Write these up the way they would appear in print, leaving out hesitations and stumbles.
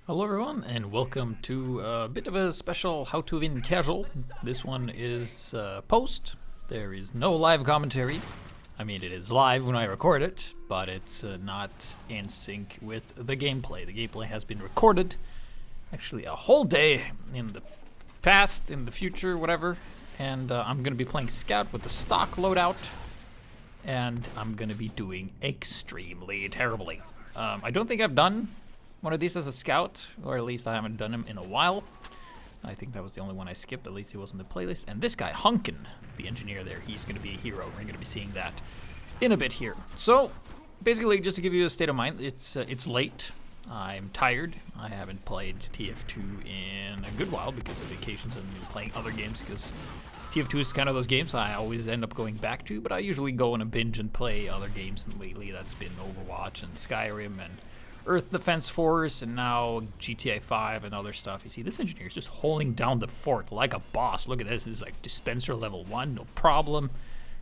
Hello everyone, and welcome to a bit of a special How to Win Casual. This one is post. There is no live commentary. I mean, it is live when I record it, but it's not in sync with the gameplay. The gameplay has been recorded, actually a whole day in the past, in the future, whatever. And I'm going to be playing Scout with the stock loadout, and I'm going to be doing extremely terribly. I don't think I've done one of these as a scout, or at least I haven't done him in a while. I think that was the only one I skipped, at least he was in the playlist. And this guy, Hunkin, the engineer there, he's gonna be a hero. We're gonna be seeing that in a bit here. So, basically, just to give you a state of mind, it's late. I'm tired. I haven't played TF2 in a good while because of vacations and playing other games, because TF2 is kind of those games I always end up going back to, but I usually go on a binge and play other games, and lately that's been Overwatch and Skyrim and Earth Defense Force, and now GTA 5 and other stuff. You see, this engineer is just holding down the fort like a boss. Look at this. This is like dispenser level 1, no problem.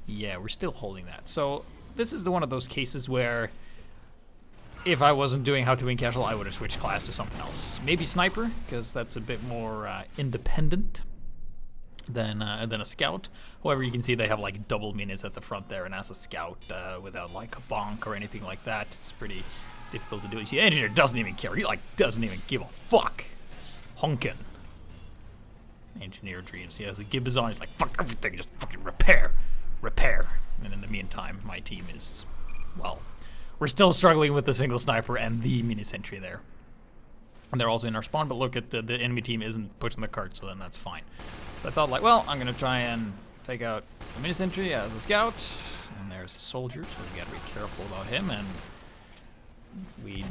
Yeah, we're still holding that. So this is one of those cases where if I wasn't doing How to Win Casual, I would have switched class to something else. Maybe Sniper, because that's a bit more independent than a Scout. However, you can see they have like double minis at the front there, and as a Scout, without like a bonk or anything like that, it's pretty difficult to do. You see, the engineer doesn't even care. He like doesn't even give a fuck. Hunkin. Engineer dreams. He has a Gibbs on. He's like, fuck everything. Just fucking repair. And in the meantime, my team is, well, we're still struggling with the single sniper and the mini sentry there. And they're also in our spawn, but look at the enemy team isn't pushing the cart, so then that's fine. So I thought like, well, I'm gonna try and take out the mini sentry as a scout. And there's a soldier, so we gotta be careful about him. And we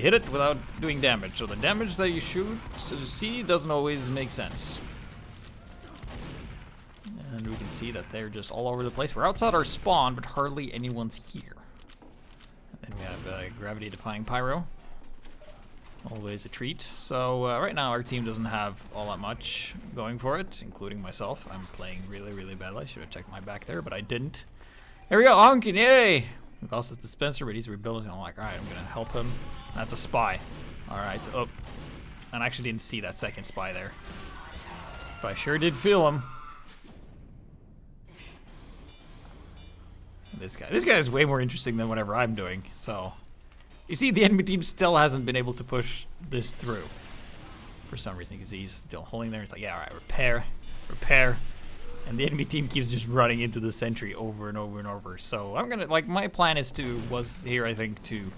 hit it without doing damage. So the damage that you shoot, so you see, doesn't always make sense. And we can see that they're just all over the place. We're outside our spawn, but hardly anyone's here. And then we have gravity defying pyro. Always a treat. So right now our team doesn't have all that much going for it, including myself. I'm playing really, really badly. I should have checked my back there, but I didn't. There we go, Hunkin, yay! We lost his dispenser, but he's rebuilding. I'm like, alright, I'm gonna help him. That's a spy. Alright, so, and I actually didn't see that second spy there. But I sure did feel him. This guy is way more interesting than whatever I'm doing. So, you see, the enemy team still hasn't been able to push this through. For some reason, you can see he's still holding there. It's like, yeah, alright, repair. And the enemy team keeps just running into the sentry over and over and over. So I'm gonna, like, my plan was here, I think, to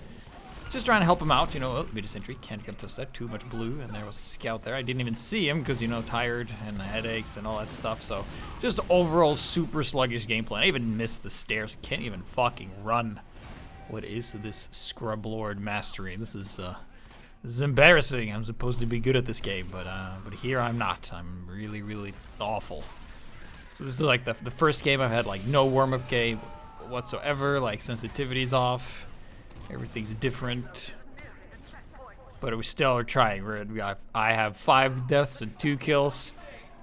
just try and help him out. You know, oh, mid sentry, can't contest that, too much blue. And there was a scout there. I didn't even see him because, you know, tired and the headaches and all that stuff. So just overall super sluggish gameplay. I even missed the stairs. Can't even fucking run. What is this Scrub Lord mastery? This is embarrassing. I'm supposed to be good at this game, but here I'm not. I'm really, really awful. So this is like the first game I've had like no warm-up game whatsoever, like sensitivity's off, everything's different, but we still are trying. I have 5 deaths and 2 kills.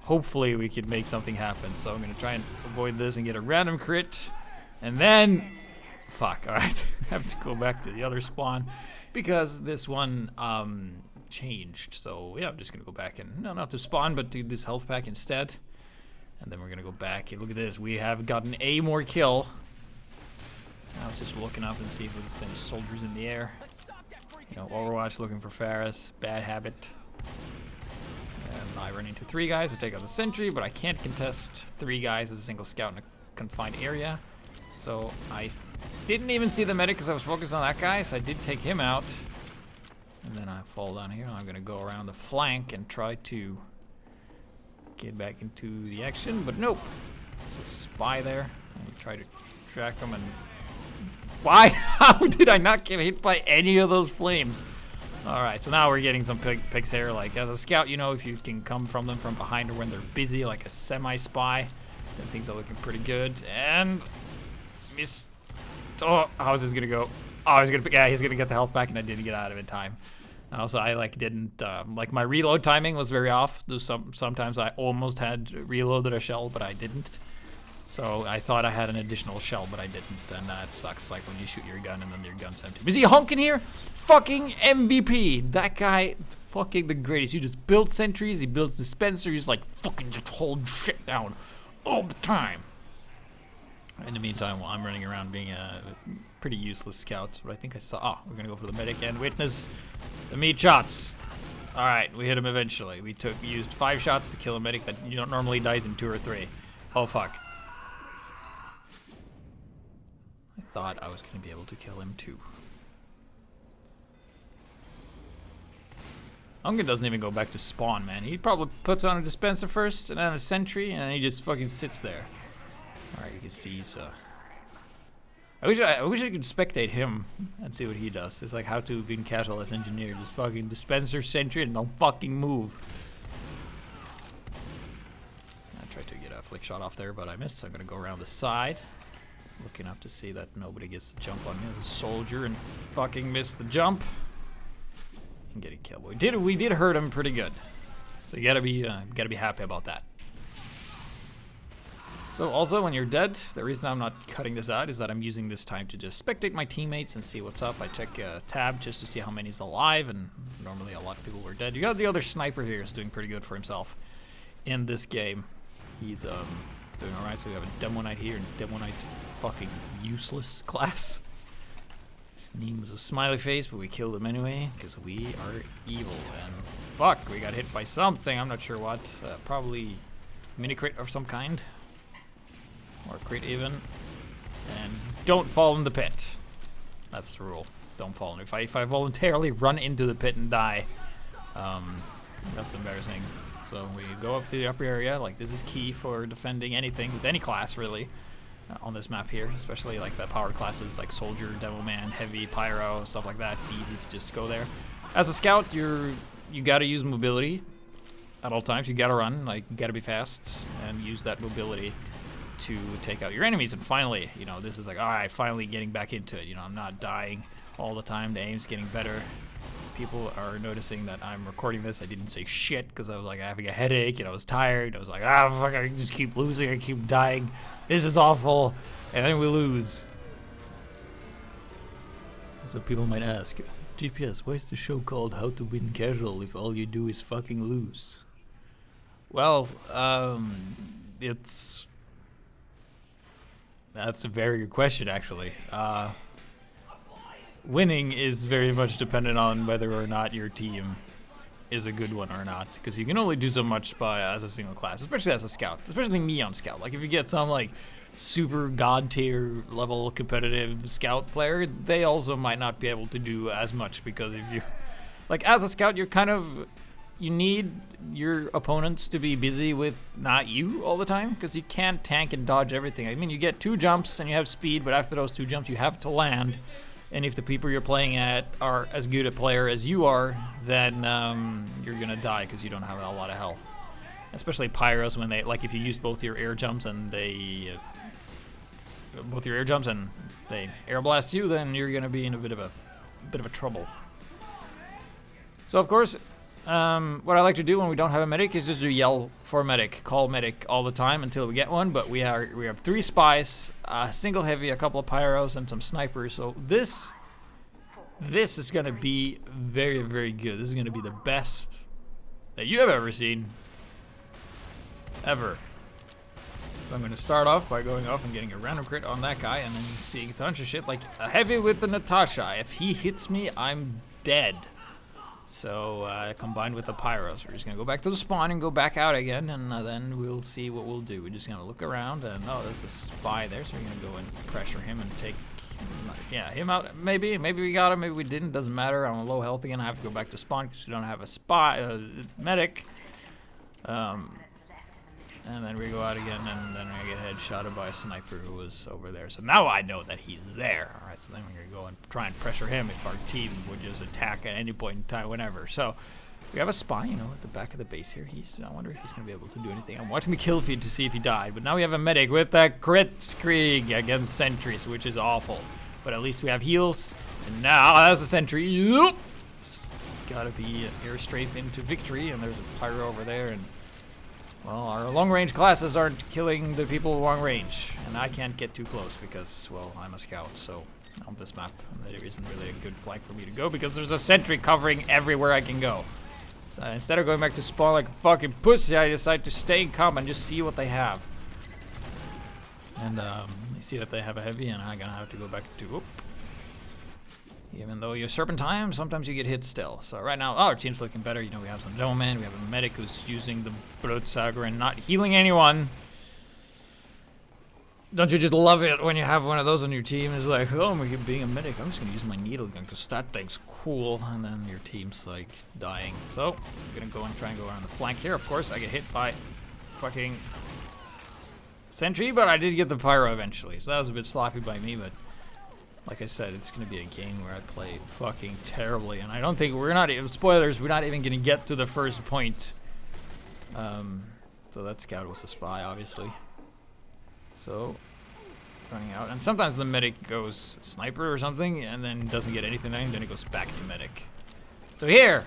Hopefully we can make something happen. So I'm gonna try and avoid this and get a random crit, and then, fuck, all right, I have to go back to the other spawn because this one changed. So yeah, I'm just gonna go back and, no, not to spawn, but do this health pack instead. And then we're gonna go back. Hey, look at this. We have gotten a more kill. I was just looking up and see if there's any soldiers in the air. You know, Overwatch looking for Ferris. Bad habit. And I run into 3 guys to take out the sentry, but I can't contest 3 guys as a single scout in a confined area. So I didn't even see the medic because I was focused on that guy, so I did take him out. And then I fall down here. I'm gonna go around the flank and try to get back into the action, but nope. It's a spy there. And try to track him, and why? How did I not get hit by any of those flames? Alright, so now we're getting some picks here. Like, as a scout, you know, if you can come from them from behind or when they're busy, like a semi-spy, then things are looking pretty good. And miss. Oh, how's this gonna go? Oh, he's gonna get the health back, and I didn't get out of it in time. Also, I like didn't like my reload timing was very off. Sometimes I almost had reloaded a shell, but I didn't. So I thought I had an additional shell, but I didn't, and that sucks. Like when you shoot your gun and then your gun's empty. Is he Hunkin here? Fucking MVP. That guy fucking the greatest. You just build sentries, he builds dispensers, like fucking just hold shit down all the time. In the meantime, while I'm running around being a pretty useless scout, but I think I saw, we're gonna go for the medic and witness the meat shots. All right, we hit him eventually. We used 5 shots to kill a medic that normally dies in 2 or 3. Oh fuck. I thought I was gonna be able to kill him too. Unga doesn't even go back to spawn, man. He probably puts on a dispenser first, and then a sentry, and then he just fucking sits there. Alright, you can see he's, I wish I could spectate him and see what he does. It's like how to be casual as engineer. Just fucking dispenser, sentry, and don't fucking move. I tried to get a flick shot off there, but I missed, so I'm gonna go around the side. Looking up to see that nobody gets the jump on me as a soldier and fucking miss the jump. And getting killed. We did hurt him pretty good. So you gotta be happy about that. So also when you're dead, the reason I'm not cutting this out is that I'm using this time to just spectate my teammates and see what's up. I check tab just to see how many's alive, and normally a lot of people were dead. You got the other sniper here who's doing pretty good for himself in this game. He's doing alright, so we have a Demo Knight here, and Demo Knight's fucking useless class. His name was a smiley face, but we killed him anyway, because we are evil. And fuck, we got hit by something, I'm not sure what. Probably mini crit of some kind. Or crit even. And don't fall in the pit. That's the rule. Don't fall in. If I voluntarily run into the pit and die, that's embarrassing. So we go up to the upper area. Like, this is key for defending anything with any class, really, on this map here. Especially like the powered classes like Soldier, Devilman, Heavy, Pyro, stuff like that. It's easy to just go there. As a scout, you gotta use mobility at all times. You gotta run. Like, you gotta be fast and use that mobility to take out your enemies. And finally, this is like, all right, finally getting back into it. I'm not dying all the time. The aim's getting better. People are noticing that I'm recording this. I didn't say shit because I was like having a headache and I was tired. I was like, fuck, I just keep losing. I keep dying. This is awful. And then we lose. So people might ask, GPS, why is the show called How to Win Casual if all you do is fucking lose? Well, that's a very good question, actually. Winning is very much dependent on whether or not your team is a good one or not, because you can only do so much as a single class, especially as a scout, especially me on scout. Like, if you get some like super god tier level competitive scout player, they also might not be able to do as much, because if you, like, as a scout, you need your opponents to be busy with not you all the time, because you can't tank and dodge everything. I mean, you get 2 jumps and you have speed, but after those 2 jumps you have to land. And if the people you're playing at are as good a player as you are, then you're gonna die because you don't have a lot of health. Especially pyros, when they, like, if you use both your air jumps and they air blast you, then you're gonna be in a bit of a trouble. So of course, what I like to do when we don't have a medic is just to yell for medic, call medic all the time until we get one. But we have 3 spies, a single heavy, a couple of pyros, and some snipers. So this is gonna be very, very good. This is gonna be the best that you have ever seen, ever. So I'm gonna start off by going off and getting a random crit on that guy, and then seeing a bunch of shit like a heavy with the Natasha. If he hits me, I'm dead. So combined with the pyros, we're just gonna go back to the spawn and go back out again, and then we'll see what we'll do. We're just gonna look around, and there's a spy there, so we're gonna go and pressure him and take, him out. Maybe we got him, maybe we didn't. Doesn't matter. I'm low health again. I have to go back to spawn because we don't have a medic. And then we go out again, and then I get headshotted by a sniper who was over there. So now I know that he's there. All right, so then we're gonna go and try and pressure him if our team would just attack at any point in time, whenever. So we have a spy, at the back of the base here. I wonder if he's gonna be able to do anything. I'm watching the kill feed to see if he died, but now we have a medic with a crit Krieg against sentries, which is awful. But at least we have heals, and now that's a sentry. Yep. Gotta be air strafe into victory, and there's a pyro over there, and well, our long-range classes aren't killing the people long range, and I can't get too close because, well, I'm a scout, so on this map there isn't really a good flag for me to go because there's a sentry covering everywhere I can go. So instead of going back to spawn like a fucking pussy, I decide to stay in combat and just see what they have. And you see that they have a heavy, and I'm gonna have to go back to. Whoop. Even though you're serpentine, sometimes you get hit still. So right now, our team's looking better. You know, we have some Doman, we have a medic who's using the Bloodsager and not healing anyone. Don't you just love it when you have one of those on your team? It's like, oh, I'm being a medic. I'm just gonna use my needle gun because that thing's cool. And then your team's like dying. So I'm gonna go and try and go around the flank here. Of course, I get hit by fucking sentry, but I did get the pyro eventually. So that was a bit sloppy by me, but like I said, it's gonna be a game where I play fucking terribly, and I don't think we're not even spoilers. We're not even gonna get to the first point. So that scout was a spy, obviously. So running out, and sometimes the medic goes sniper or something, and then doesn't get anything, and then it goes back to medic. So here,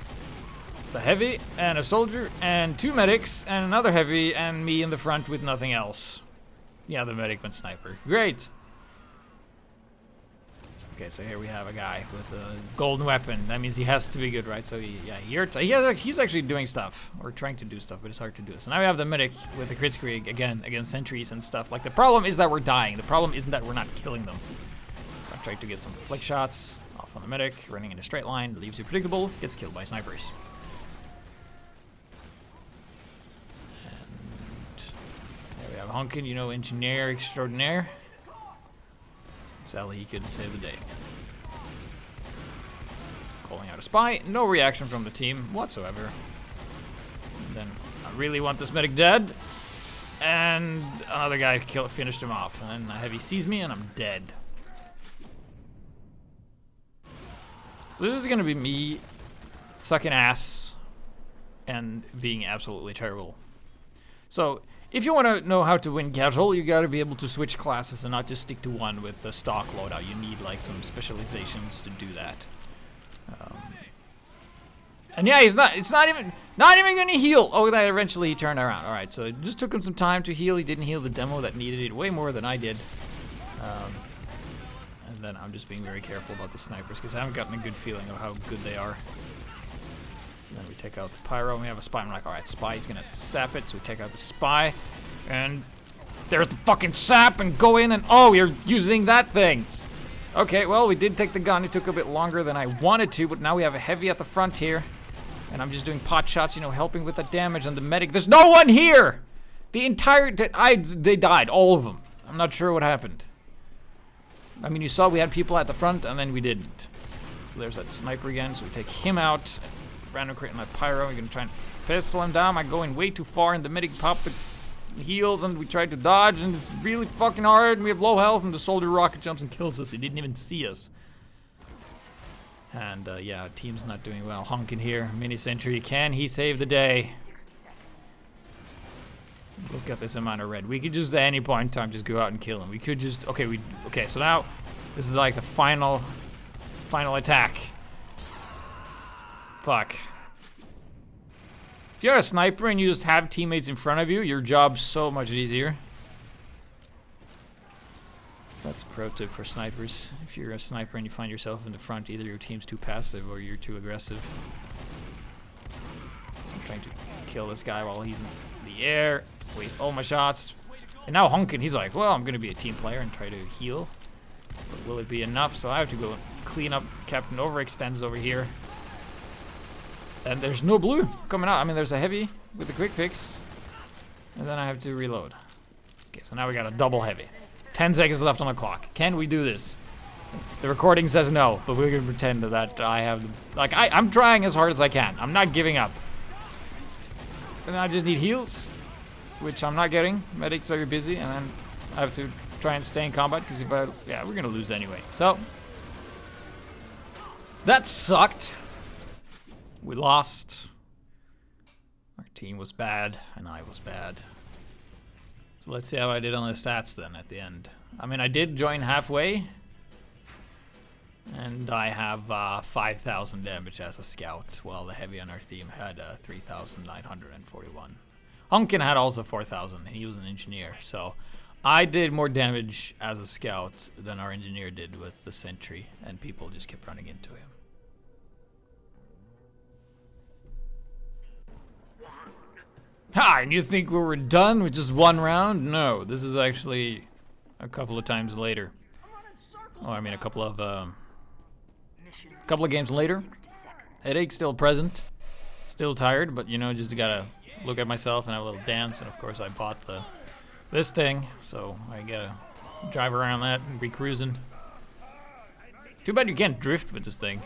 it's a heavy and a soldier and 2 medics and another heavy and me in the front with nothing else. Yeah, the medic went sniper. Great. Okay, so here we have a guy with a golden weapon. That means he has to be good, right? So he's actually doing stuff, or trying to do stuff, but it's hard to do. So now we have the medic with the crit screen again against sentries and stuff. Like, the problem is that we're dying. The problem isn't that we're not killing them. So I'm trying to get some flick shots off on the medic, running in a straight line, leaves you predictable, gets killed by snipers. And there we have Honkin, you know, engineer extraordinaire. Sally, he couldn't save the day. Calling out a spy, no reaction from the team whatsoever. And then I really want this medic dead, and another guy finished him off. And then a heavy sees me, and I'm dead. So this is gonna be me sucking ass and being absolutely terrible. So if you want to know how to win casual, you got to be able to switch classes and not just stick to one with the stock loadout. You need like some specializations to do that. And yeah, it's not even gonna heal. Oh, that eventually he turned around. All right, so it just took him some time to heal. He didn't heal the demo that needed it way more than I did. And then I'm just being very careful about the snipers because I haven't gotten a good feeling of how good they are. So then we take out the pyro, and we have a spy. I'm like, alright, spy's gonna sap it, so we take out the spy. And there's the fucking sap, and go in, and oh, you're using that thing. Okay, well, we did take the gun. It took a bit longer than I wanted to, but now we have a heavy at the front here. And I'm just doing pot shots, you know, helping with the damage on the medic. There's no one here! The entire, they died, all of them. I'm not sure what happened. I mean, you saw we had people at the front, and then we didn't. So there's that sniper again, so we take him out. Random crit in my pyro. We're gonna try and pistol him down. I'm going way too far, and the medic popped the heals, and we tried to dodge, and it's really fucking hard, and we have low health, and the soldier rocket jumps and kills us. He didn't even see us. And yeah, team's not doing well. Honkin here, mini sentry. Can he save the day? Look at this amount of red. We could just at any point in time just go out and kill him. We could just okay, so now this is like the final attack. Fuck. If you're a sniper and you just have teammates in front of you, your job's so much easier. That's a pro tip for snipers. If you're a sniper and you find yourself in the front, either your team's too passive or you're too aggressive. I'm trying to kill this guy while he's in the air. Waste all my shots. And now Honkin, he's like, well, I'm going to be a team player and try to heal. But will it be enough? So I have to go clean up Captain Overextends over here. And there's no blue coming out. I mean, there's a heavy with the quick fix. And then I have to reload. Okay, so now we got a double heavy. 10 seconds left on the clock. Can we do this? The recording says no, but we're gonna pretend that I have the, like, I'm trying as hard as I can. I'm not giving up. And I just need heals, which I'm not getting. Medic's very busy, and then I have to try and stay in combat because if I, yeah, we're gonna lose anyway. So that sucked. We lost. Our team was bad, and I was bad. So let's see how I did on the stats then at the end. I mean, I did join halfway, and I have 5,000 damage as a scout, while the heavy on our team had 3,941. Honkin had also 4,000, and he was an engineer, so I did more damage as a scout than our engineer did with the sentry, and people just kept running into him. Ha! And you think we were done with just one round? No, this is actually a couple of times later. Oh, I mean a couple of games later. Headache still present. Still tired, but you know, just gotta look at myself and have a little dance. And of course, I bought this thing, so I gotta drive around that and be cruising. Too bad you can't drift with this thing.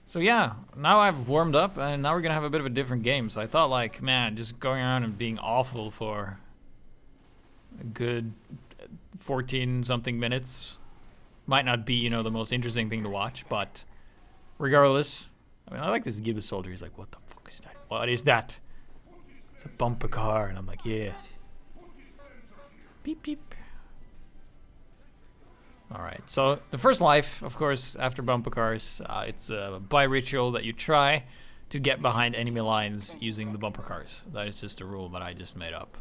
So yeah, now I've warmed up, and now we're gonna have a bit of a different game. So I thought, like, man, just going around and being awful for a good 14-something minutes might not be, you know, the most interesting thing to watch. But regardless, I mean, I like this Gibbous soldier. He's like, what the fuck is that? What is that? It's a bumper car, and I'm like, yeah. Beep beep. Alright, so the first life, of course, after bumper cars, it's a bi-ritual that you try to get behind enemy lines using the bumper cars. That is just a rule that I just made up.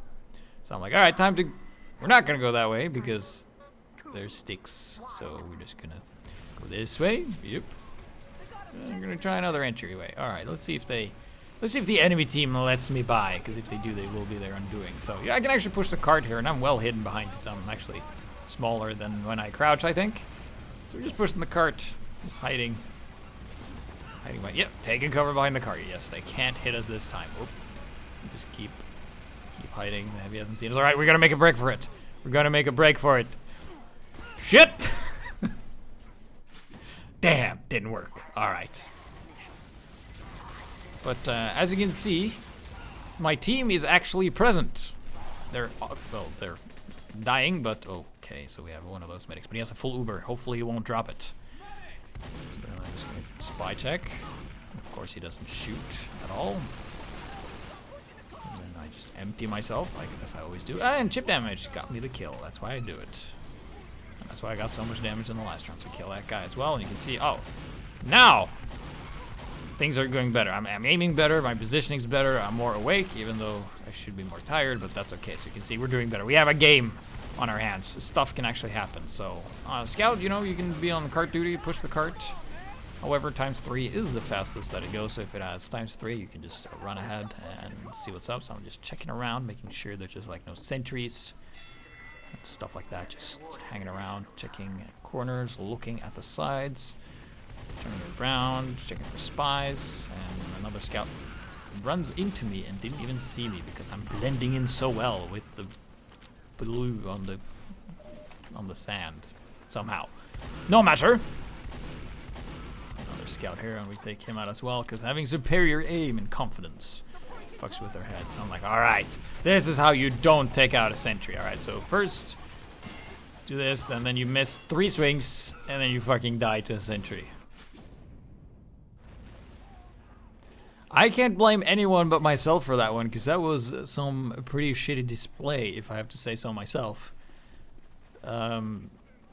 So I'm like, alright, time to... We're not gonna go that way because there's sticks. So we're just gonna go this way. Yep. I'm gonna try another entryway. Alright, let's see if the enemy team lets me by, because if they do, they will be their undoing. So yeah, I can actually push the cart here, and I'm well hidden behind because I'm actually smaller than when I crouch, I think. So we're just pushing the cart, just hiding. Yep, taking cover behind the cart. Yes, they can't hit us this time. Oop. Just keep hiding. The heavy hasn't seen us. All right, we're gonna make a break for it. We're gonna make a break for it. Shit! Damn, didn't work. All right. But as you can see, my team is actually present. They're dying, but okay, so we have one of those medics, but he has a full Uber. Hopefully he won't drop it. I'm just gonna spy check. Of course he doesn't shoot at all. And then I just empty myself, like as I always do. And chip damage got me the kill. That's why I do it. And that's why I got so much damage in the last round, so kill that guy as well. And you can see, oh, now things are going better. I'm aiming better, my positioning's better, I'm more awake, even though I should be more tired, but that's okay. So you can see we're doing better. We have a game on our hands. Stuff can actually happen. So Scout, you know, you can be on cart duty, push the cart. However, ×3 is the fastest that it goes, so if it has ×3, you can just run ahead and see what's up. So I'm just checking around, making sure there's just like no sentries, and stuff like that, just hanging around, checking corners, looking at the sides. Turning around, checking for spies, and another scout runs into me and didn't even see me because I'm blending in so well with the blue on the sand somehow. No matter. There's another scout here, and we take him out as well because having superior aim and confidence fucks with their heads. So I'm like, all right, this is how you don't take out a sentry. All right, so first do this, and then you miss 3 swings, and then you fucking die to a sentry. I can't blame anyone but myself for that one, because that was some pretty shitty display, if I have to say so myself. I mean,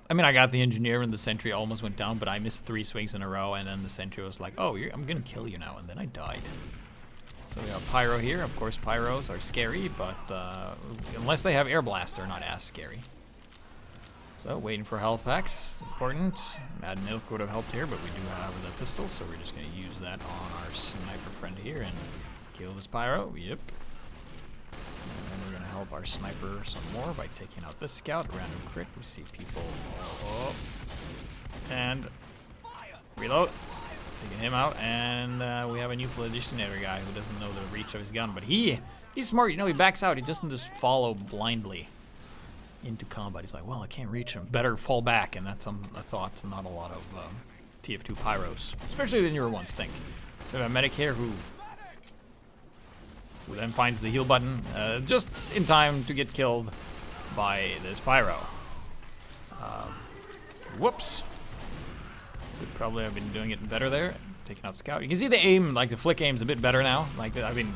I got the engineer and the sentry almost went down, but I missed 3 swings in a row, and then the sentry was like, oh, I'm gonna kill you now, and then I died. So we have Pyro here. Of course, Pyros are scary, but unless they have Air Blast, they're not as scary. So, waiting for health packs, important. Mad Milk would have helped here, but we do have the pistol, so we're just going to use that on our sniper friend here and kill this Pyro. Yep. And then we're going to help our sniper some more by taking out this scout. Random crit. We see people. Oh. And reload. Taking him out, and we have a new Legionnaire guy who doesn't know the reach of his gun, but he's smart. You know, he backs out. He doesn't just follow blindly into combat. He's like, well, I can't reach him. Better fall back, and that's a thought not a lot of TF2 Pyros, especially the newer ones think. So we have a medic here who then finds the heal button just in time to get killed by this Pyro. Whoops. Could probably have been doing it better there. Taking out Scout. You can see the aim, like the flick aim's a bit better now. Like I mean,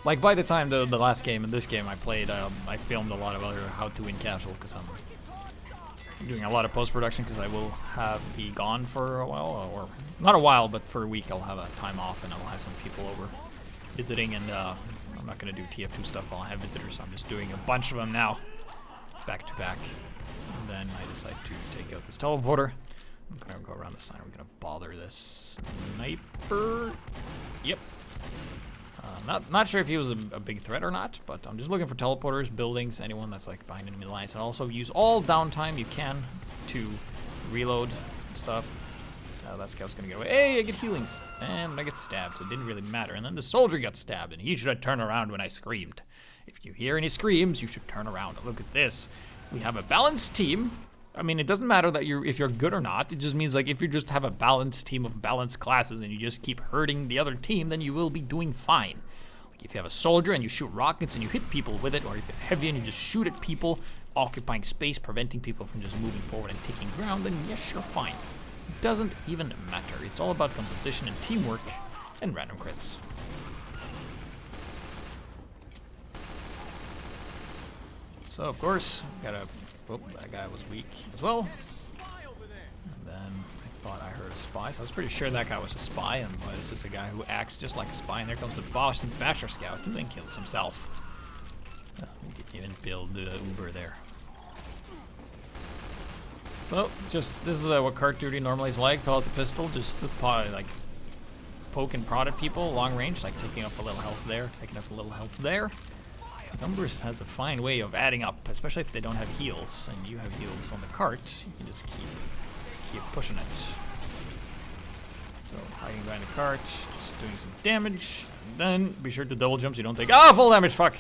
like by the time the last game and this game I played, I filmed a lot of other how to win casual because I'm doing a lot of post-production because I will be gone for a while, or not a while, but for a week I'll have a time off and I'll have some people over visiting, and I'm not going to do TF2 stuff while I have visitors, so I'm just doing a bunch of them now, back to back. And then I decide to take out this teleporter. I'm going to go around the side. We're going to bother this sniper. Yep. Not sure if he was a big threat or not, but I'm just looking for teleporters, buildings, anyone that's like behind enemy lines, and also use all downtime you can to reload stuff. That scout's gonna get away. Hey, I get healings, and I get stabbed, so it didn't really matter. And then the soldier got stabbed, and he should have turned around when I screamed. If you hear any screams, you should turn around. Look at this. We have a balanced team. I mean, it doesn't matter that if you're good or not. It just means like if you just have a balanced team of balanced classes and you just keep hurting the other team, then you will be doing fine. Like if you have a soldier and you shoot rockets and you hit people with it, or if you're heavy and you just shoot at people, occupying space, preventing people from just moving forward and taking ground, then yes, you're fine. It doesn't even matter. It's all about composition and teamwork and random crits. So of course, oh, that guy was weak as well. And then I thought I heard a spy, so I was pretty sure that guy was a spy, but it's just a guy who acts just like a spy. And there comes the Boston Basher Scout, who then kills himself. He didn't even build the Uber there. So, this is what cart duty normally is like. Pull out the pistol, just to like poke and prod at people, long range, like taking up a little health there, taking up a little health there. Numbers has a fine way of adding up, especially if they don't have heals, and you have heals on the cart. You can just keep pushing it. So hiding behind the cart, just doing some damage. And then be sure to double jump so you don't take full damage. Fuck.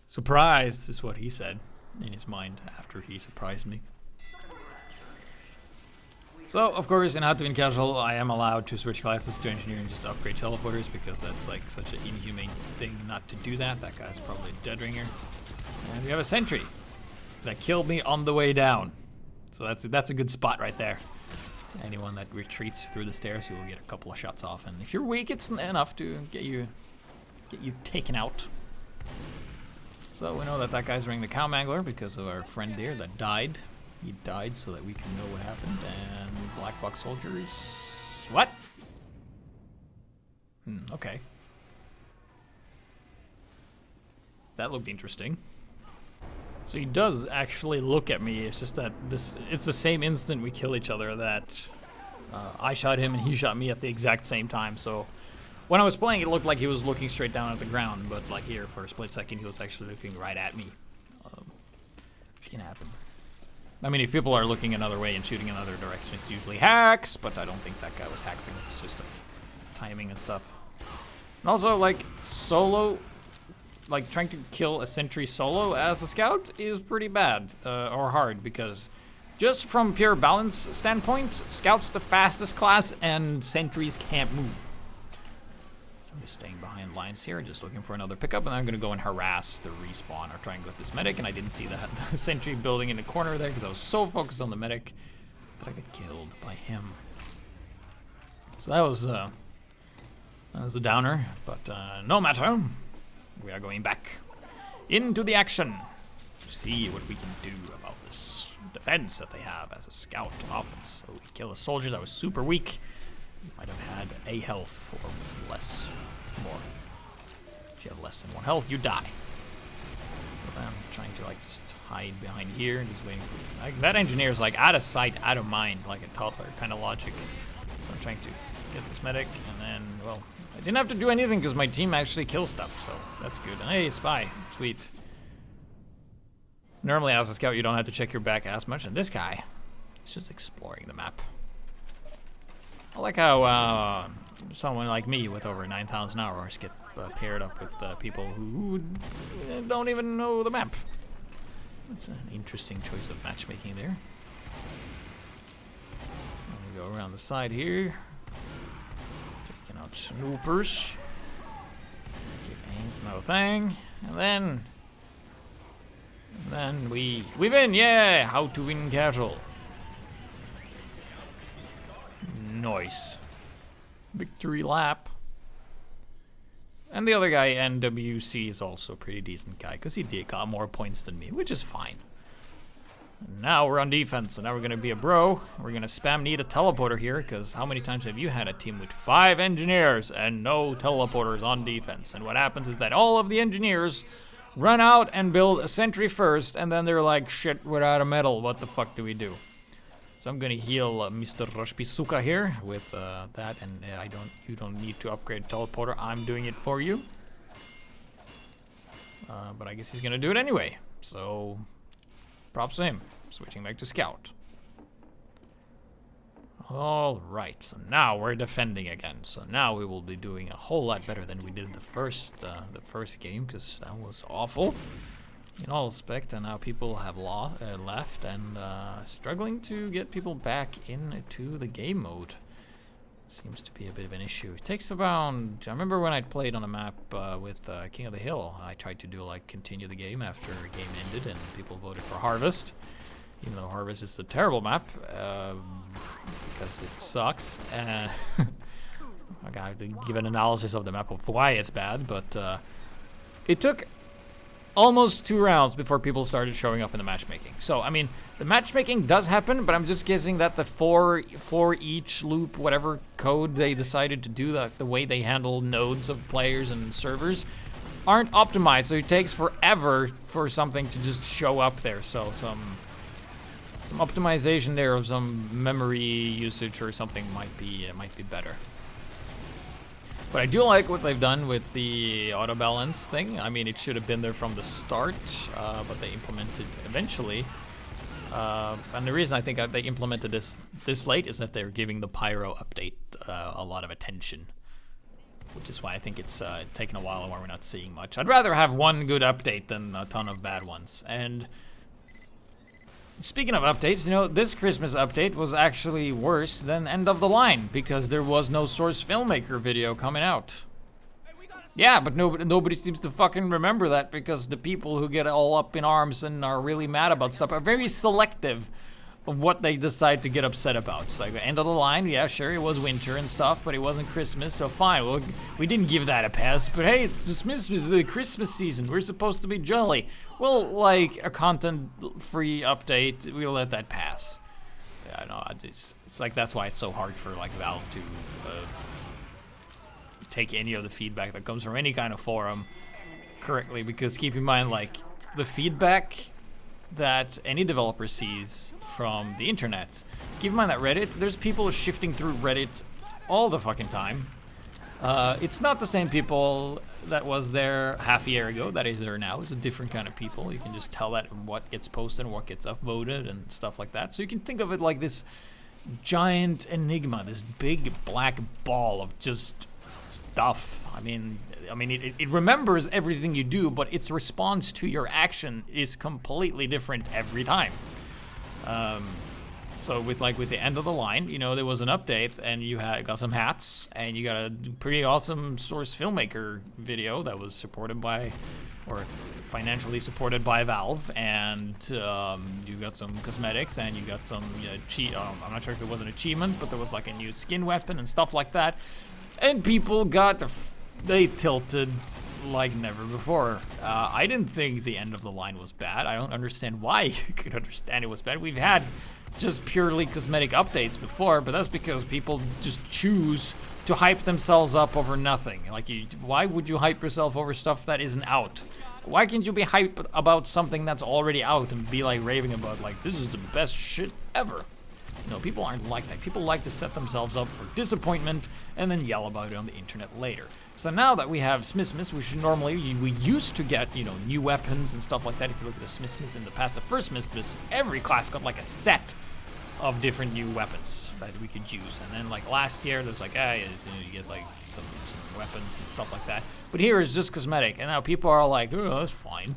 Surprise is what he said in his mind after he surprised me. So, of course, in How to Win Casual, I am allowed to switch classes to engineering just to upgrade teleporters because that's like such an inhumane thing not to do that. That guy's probably a dead ringer. And we have a sentry that killed me on the way down. So that's a good spot right there. Anyone that retreats through the stairs, you will get a couple of shots off. And if you're weak, it's enough to get you taken out. So we know that guy's running the cow mangler because of our friend there that died. He died so that we can know what happened. And black box soldiers. What? Okay. That looked interesting. So he does actually look at me. It's just that it's the same instant we kill each other that I shot him and he shot me at the exact same time. So when I was playing, it looked like he was looking straight down at the ground, but like here for a split second, he was actually looking right at me. Which can happen. I mean, if people are looking another way and shooting another direction, it's usually hacks, but I don't think that guy was hacking. It's just timing and stuff. And also, like, solo, like, trying to kill a sentry solo as a scout is pretty bad, or hard, because just from pure balance standpoint, scout's the fastest class, and sentries can't move. So I'm just staying behind lines here, just looking for another pickup, and I'm going to go and harass the respawn or try and get this medic, and I didn't see that sentry building in the corner there because I was so focused on the medic that I got killed by him. So that was a downer, but no matter. We are going back into the action to see what we can do about this defense that they have as a scout offense. So we kill a soldier that was super weak. You might have had a health or less, more. If you have less than 1 health, you die. So then I'm trying to like just hide behind here and he's waiting for me. Like, that engineer is like out of sight, out of mind, like a toddler kind of logic. So I'm trying to get this medic and then, well, I didn't have to do anything because my team actually kills stuff, so that's good. And hey, spy, sweet. Normally as a scout, you don't have to check your back as much, and this guy is just exploring the map. I like how someone like me with over 9,000 hours get paired up with people who don't even know the map. That's an interesting choice of matchmaking there. So we go around the side here. Taking out snoopers. No thing. And then we win, yeah! How to Win Casual. Nice. Victory lap. And the other guy, NWC, is also a pretty decent guy, because he got more points than me, which is fine. And now we're on defense, so now we're going to be a bro. We're going to spam need a teleporter here, because how many times have you had a team with 5 engineers and no teleporters on defense? And what happens is that all of the engineers run out and build a sentry first, and then they're like, shit, we're out of metal, what the fuck do we do? So I'm gonna heal Mr. Roshpisuka here with that, and you don't need to upgrade teleporter. I'm doing it for you. But I guess he's gonna do it anyway. So props to him. Switching back to scout. All right, so now we're defending again. So now we will be doing a whole lot better than we did the first game, because that was awful in all respect. And now people have left and struggling to get people back into the game mode. Seems to be a bit of an issue. It takes around. I remember when I played on a map with King of the Hill. I tried to do like continue the game after the game ended, and people voted for Harvest. Even though Harvest is a terrible map, because it sucks. I have to give an analysis of the map of why it's bad, but it took almost 2 rounds before people started showing up in the matchmaking. So, I mean, the matchmaking does happen, but I'm just guessing that the for each loop, whatever code they decided to do, the way they handle nodes of players and servers, aren't optimized. So it takes forever for something to just show up there. So some optimization there of some memory usage or something might be better. But I do like what they've done with the auto balance thing. I mean, it should have been there from the start, but they implemented eventually. And the reason I think they implemented this late is that they're giving the Pyro update a lot of attention, which is why I think it's taken a while and why we're not seeing much. I'd rather have one good update than a ton of bad ones. And speaking of updates, you know, this Christmas update was actually worse than End of the Line because there was no Source Filmmaker video coming out. Yeah, but nobody seems to fucking remember that because the people who get all up in arms and are really mad about stuff are very selective of what they decide to get upset about. It's like End of the Line, yeah, sure, it was winter and stuff, but it wasn't Christmas, so fine. Well, we didn't give that a pass, but hey, it's the Christmas season. We're supposed to be jolly. Well, like a content-free update, we'll let that pass. Yeah, no, it's like that's why it's so hard for like Valve to take any of the feedback that comes from any kind of forum correctly, because keep in mind, like, the feedback that any developer sees from the internet. Keep in mind that Reddit, there's people shifting through Reddit all the fucking time. It's not the same people that was there half a year ago that is there now. It's a different kind of people. You can just tell that in what gets posted and what gets upvoted and stuff like that. So you can think of it like this giant enigma, this big black ball of just stuff. I mean, it remembers everything you do, but its response to your action is completely different every time. So with the End of the Line, you know, there was an update, and you got some hats, and you got a pretty awesome Source Filmmaker video that was supported by, or financially supported by Valve, and you got some cosmetics, and you got some I'm not sure if it was an achievement, but there was like a new skin weapon and stuff like that. And people they tilted like never before. I didn't think the End of the Line was bad. I don't understand why you could understand it was bad. We've had just purely cosmetic updates before, but that's because people just choose to hype themselves up over nothing. Like, why would you hype yourself over stuff that isn't out? Why can't you be hyped about something that's already out and be like raving about like, this is the best shit ever? No, people aren't like that. People like to set themselves up for disappointment and then yell about it on the internet later. So now that we have Smithsmiths, we used to get, you know, new weapons and stuff like that. If you look at the Smithsmiths in the past, the first Smithsmiths, every class got like a set of different new weapons that we could use. And then like last year, there's like, you get like some weapons and stuff like that. But here it's just cosmetic, and now people are like, oh, that's fine.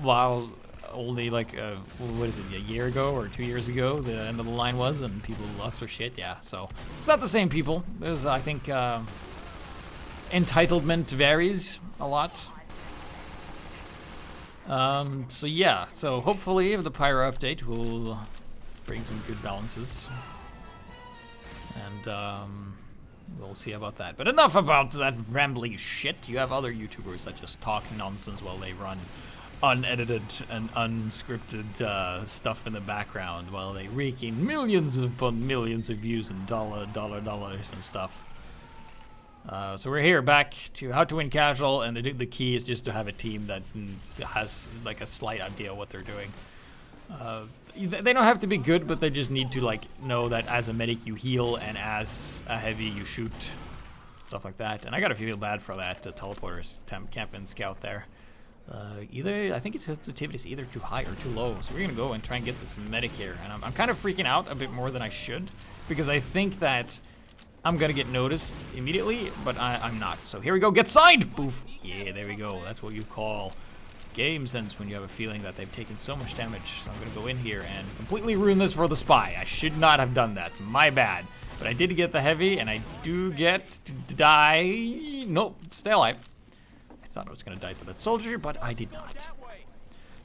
While only like what is it, a year ago or 2 years ago the End of the Line was, and people lost their shit. Yeah, so it's not the same people. There's, I think, entitlement varies a lot. So yeah, so hopefully the Pyro update will bring some good balances, and we'll see about that. But enough about that rambling shit. You have other YouTubers that just talk nonsense while they run unedited and unscripted stuff in the background while they rake in millions upon millions of views and dollars and stuff. So we're here back to How to Win Casual, and the key is just to have a team that has like a slight idea what they're doing. They don't have to be good, but they just need to like know that as a medic you heal and as a heavy you shoot, stuff like that. And I gotta feel bad for that teleporters camp and scout there. I think its sensitivity is either too high or too low, so we're gonna go and try and get this medic here. And I'm kind of freaking out a bit more than I should, because I think that I'm gonna get noticed immediately, but I'm not. So here we go, get signed! Boof! Yeah, there we go. That's what you call game sense when you have a feeling that they've taken so much damage. So I'm gonna go in here and completely ruin this for the spy. I should not have done that. My bad. But I did get the heavy, and I do get to die. Nope, stay alive. I thought I was gonna die to that soldier, but I did not.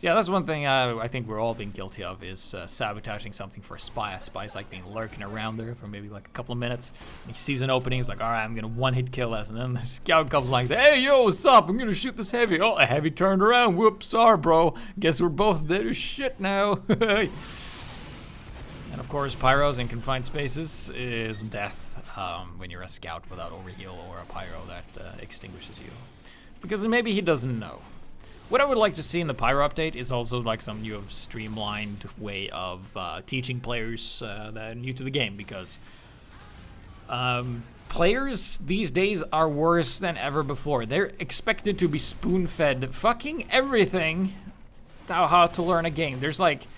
Yeah, that's one thing I think we're all being guilty of, is sabotaging something for a spy. A spy's like being lurking around there for maybe like a couple of minutes. And he sees an opening, he's like, all right, I'm gonna one-hit kill us. And then the scout comes along and says, hey, yo, what's up? I'm gonna shoot this heavy. Oh, a heavy turned around. Whoops, sorry, bro. Guess we're both dead as shit now. And of course, pyros in confined spaces is death when you're a scout without overheal or a pyro that extinguishes you. Because maybe he doesn't know. What I would like to see in the Pyro update is also like some new streamlined way of teaching players that are new to the game, because players these days are worse than ever before. They're expected to be spoon-fed fucking everything how to learn a game. There's like,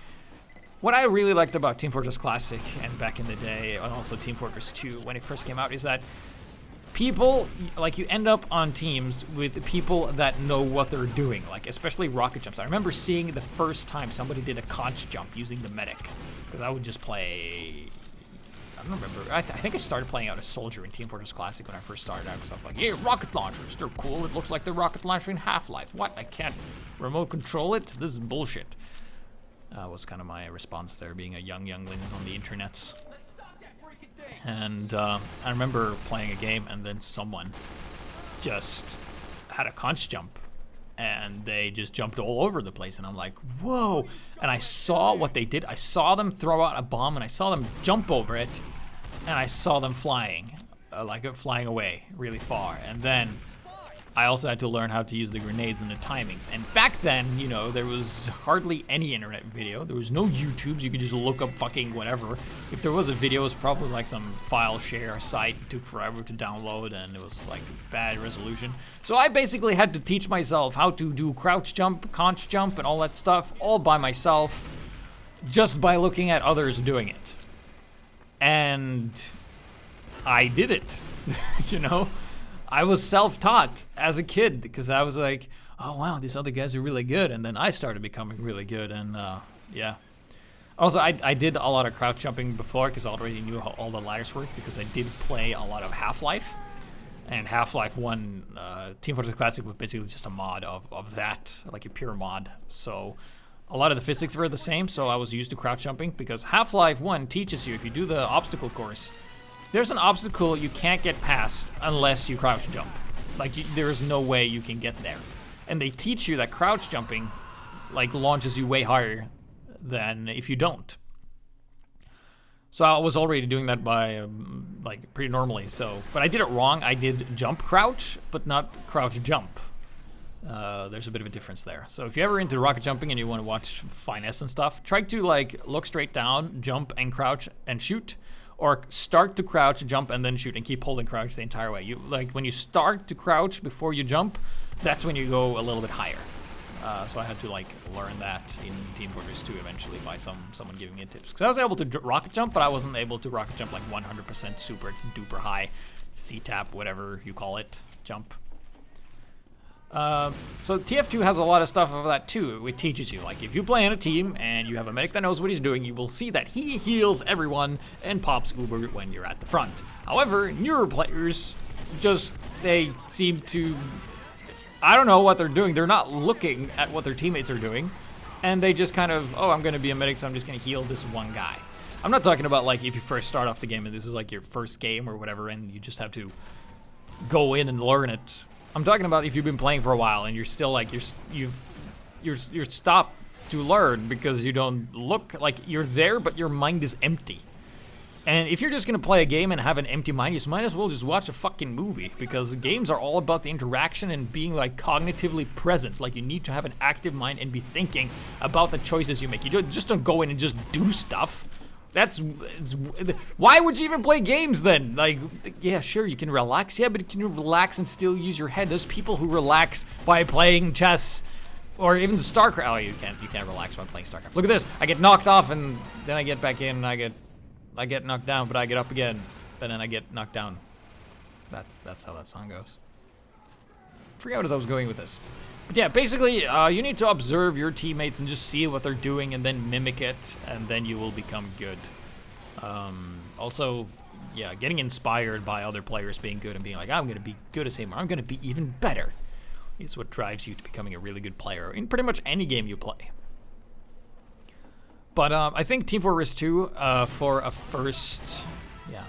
what I really liked about Team Fortress Classic and back in the day, and also Team Fortress 2 when it first came out, is that people, like, you end up on teams with people that know what they're doing, like especially rocket jumps. I remember seeing the first time somebody did a conch jump using the medic, because I would just play, I don't remember, I think I started playing out a soldier in Team Fortress Classic when I first started out, because I was like, yeah, rocket launchers, they're cool, it looks like the rocket launcher in Half-Life. What, I can't remote control it? This is bullshit. Was kind of my response there, being a youngling on the internets. And I remember playing a game, and then someone just had a conch jump, and they just jumped all over the place, and I'm like, whoa. And I saw what they did. I saw them throw out a bomb, and I saw them jump over it, and I saw them flying, flying away really far. And then I also had to learn how to use the grenades and the timings. And back then, you know, there was hardly any internet video. There was no YouTubes. You could just look up fucking whatever. If there was a video, it was probably like some file share site. It took forever to download, and it was like bad resolution. So I basically had to teach myself how to do crouch jump, conch jump, and all that stuff all by myself, just by looking at others doing it. And I did it, you know? I was self-taught as a kid, because I was like, oh wow, these other guys are really good, and then I started becoming really good, and yeah. Also, I did a lot of crouch jumping before, because I already knew how all the ladders worked, because I did play a lot of Half-Life, and Half-Life 1, Team Fortress Classic was basically just a mod of that, like a pure mod, so a lot of the physics were the same, so I was used to crouch jumping, because Half-Life 1 teaches you, if you do the obstacle course, there's an obstacle you can't get past unless you crouch jump. Like, there's no way you can get there. And they teach you that crouch jumping, like, launches you way higher than if you don't. So I was already doing that by, like, pretty normally, so. But I did it wrong. I did jump crouch, but not crouch jump. There's a bit of a difference there. So if you're ever into rocket jumping and you want to watch finesse and stuff, try to, like, look straight down, jump and crouch and shoot. Or start to crouch, jump, and then shoot, and keep holding crouch the entire way. You, like, when you start to crouch before you jump, that's when you go a little bit higher. So I had to, like, learn that in Team Fortress 2 eventually by someone giving me tips. Because I was able to rocket jump, but I wasn't able to rocket jump like 100% super duper high C-tap, whatever you call it, jump. So TF2 has a lot of stuff of that too. It teaches you, like, if you play in a team and you have a medic that knows what he's doing, you will see that he heals everyone and pops Uber when you're at the front. However, newer players they seem to, I don't know what they're doing. They're not looking at what their teammates are doing, and they just kind of, oh, I'm gonna be a medic, so I'm just gonna heal this one guy. I'm not talking about, like, if you first start off the game and this is like your first game or whatever, and you just have to go in and learn it. I'm talking about if you've been playing for a while and you're still like you're stopped to learn because you don't look like you're there, but your mind is empty, And if you're just gonna play a game and have an empty mind, you might as well just watch a fucking movie, because games are all about the interaction and being like cognitively present. Like you need to have an active mind and be thinking about the choices you make. You just don't go in and just do stuff. Why would you even play games then? Like, yeah, sure, you can relax. Yeah, but can you relax and still use your head? There's people who relax by playing chess. Or even StarCraft. Oh, you can't relax when playing StarCraft. Look at this. I get knocked off and then I get back in and I get knocked down, but I get up again. And then I get knocked down. That's how that song goes. I forgot what I was going with this. But yeah, basically, you need to observe your teammates and just see what they're doing and then mimic it, and then you will become good. Also, yeah, getting inspired by other players being good and being like, I'm gonna be good as him, or I'm gonna be even better, is what drives you to becoming a really good player in pretty much any game you play. But I think Team 4 Risk 2 for a first, yeah,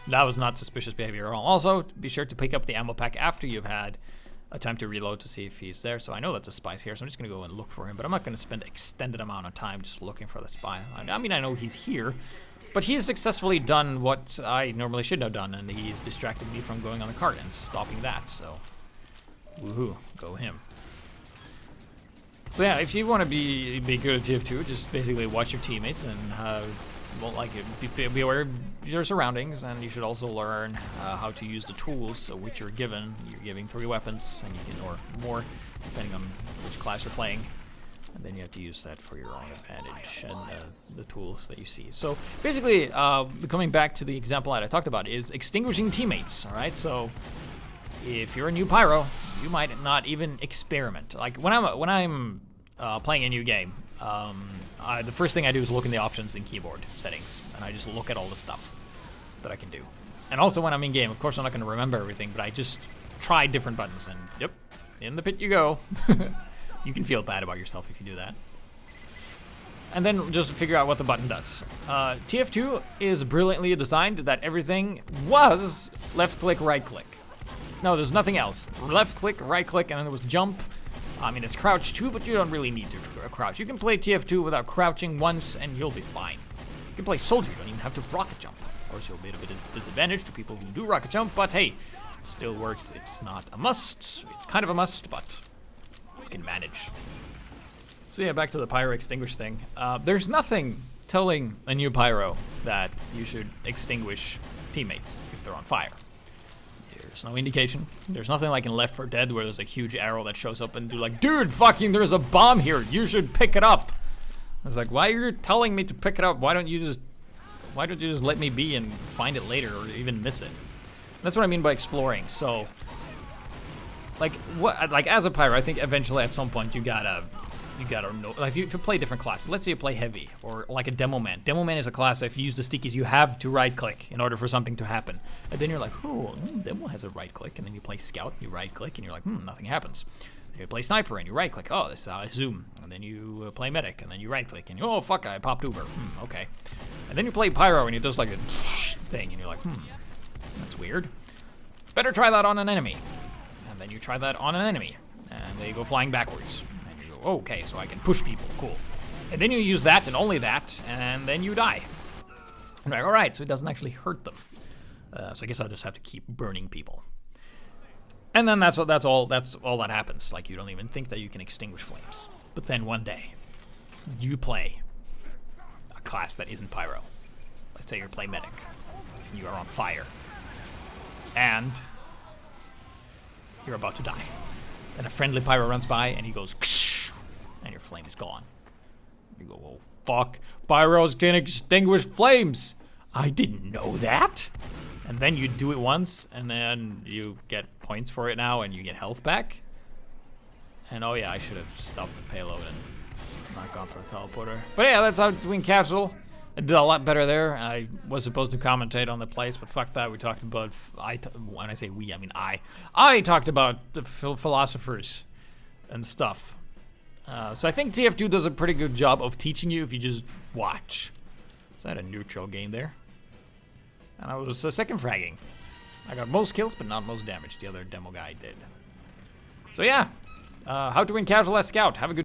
that was not suspicious behavior at all. Also, be sure to pick up the ammo pack after you've had a time to reload to see if he's there. So I know that's a spy's here, so I'm just gonna go and look for him, but I'm not gonna spend extended amount of time just looking for the spy. I mean, I know he's here, but he's successfully done what I normally should have done, and he's distracted me from going on the cart and stopping that, so. Woohoo, go him. So yeah, if you want to be good at TF2, just basically watch your teammates and be aware of your surroundings, and you should also learn how to use the tools which you're given. You're giving 3 weapons, and you can, or more, depending on which class you're playing. And then you have to use that for your own advantage and the tools that you see. So basically, coming back to the example that I talked about, is extinguishing teammates. All right, so if you're a new pyro, you might not even experiment. Like when I'm playing a new game, the first thing I do is look in the options in keyboard settings, and I just look at all the stuff that I can do. And also when I'm in game, of course I'm not going to remember everything, but I just try different buttons, and yep, in the pit you go. You can feel bad about yourself if you do that. And then just figure out what the button does. TF2 is brilliantly designed that everything was left click, right click. No, there's nothing else. Left click, right click, and then there was jump. I mean, it's crouch too, but you don't really need to crouch. You can play TF2 without crouching once, and you'll be fine. You can play soldier, you don't even have to rocket jump. Of course, you'll be at a bit of disadvantage to people who do rocket jump, but hey, it still works. It's not a must. It's kind of a must, but you can manage. So yeah, back to the pyro extinguish thing. There's nothing telling a new pyro that you should extinguish teammates if they're on fire. There's no indication. There's nothing like in Left 4 Dead where there's a huge arrow that shows up and do like, dude, fucking there's a bomb here. You should pick it up. I was like, why are you telling me to pick it up? Why don't you just let me be and find it later or even miss it? That's what I mean by exploring. So, like as a pyro, I think eventually at some point you gotta know, like if you play different classes, let's say you play heavy or like a demo man. Demo man is a class that if you use the stickies, you have to right click in order for something to happen. And then you're like, oh, demo has a right click. And then you play scout, you right click, and you're like, nothing happens. Then you play sniper and you right click, oh, this is how I zoom. And then you play medic and then you right click and you, oh fuck, I popped Uber. Okay. And then you play pyro and it does like a thing and you're like, that's weird. Better try that on an enemy. And then you try that on an enemy and they go flying backwards. Okay, so I can push people, cool. And then you use that and only that, and then you die. I'm like, all right, so it doesn't actually hurt them. So I guess I'll just have to keep burning people. And then that's all that happens. Like you don't even think that you can extinguish flames. But then one day, you play a class that isn't pyro. Let's say you play medic, and you are on fire, and you're about to die. And a friendly pyro runs by, and he goes, and your flame is gone. You go, oh fuck, pyros can extinguish flames. I didn't know that. And then you do it once, and then you get points for it now, and you get health back. And oh yeah, I should have stopped the payload and not gone for a teleporter. But yeah, that's how doing casual. I did a lot better there. I was supposed to commentate on the place, but fuck that. We talked about, when I say we, I mean I talked about the philosophers and stuff. So I think TF2 does a pretty good job of teaching you if you just watch. So I had a neutral game there. And I was second fragging. I got most kills, but not most damage. The other demo guy did. So yeah, how to win casual as scout. Have a good